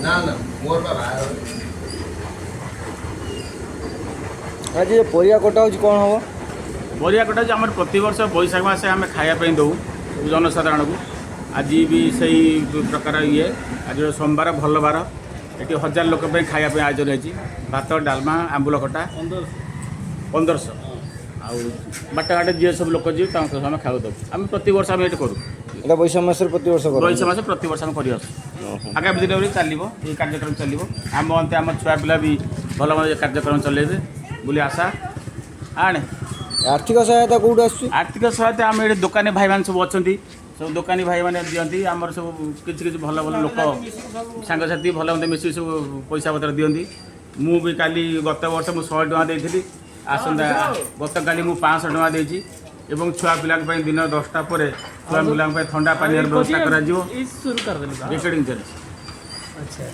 ना ना मोर बाबा आज ये परिया कटा हो कौन हम बरिया कटा आम प्रत वर्ष बैशाख मासे आम खायापी दौ जनसाधारण को आज भी से प्रकार ये आज सोमवार भल बार ये 1000 लोक खायापी आयोजन होती भात डालमा आंबुल खटा 1500 आटाघाटे जी सब लोक जी आम खाऊ दे आम प्रत वर्ष आम ये करूँ এটা বৈশাখ মাসের প্রতি বর্ষ করা बैशाख मास प्रत वर्ष आम कर आगामी दिन में चलो ये कार्यक्रम चलो आम अंत आम छुआ पिला भी भल भाव कार्यक्रम चलेबे बोली आशा आने आर्थिक सहायता कौट आस आर्थिक सहायता आम ये दोकानी भाई मैंने सब अच्छा सब दोकानी भाई मैंने दिखती आमर सब किसी भल भल लोक सांगसाथी भल मत मिसिक सब पैसा पत्र दिखती मु भी काली गत वर्ष मुझे 100 टଙ୍କା देती आसंता गत काली मुझे 500 टଙ୍କା देती एवं छुआ पिला दिन 10टा पर छुआ पिला ठंडा पानी व्यवस्था कर रिकॉर्डिंग चलती। अच्छा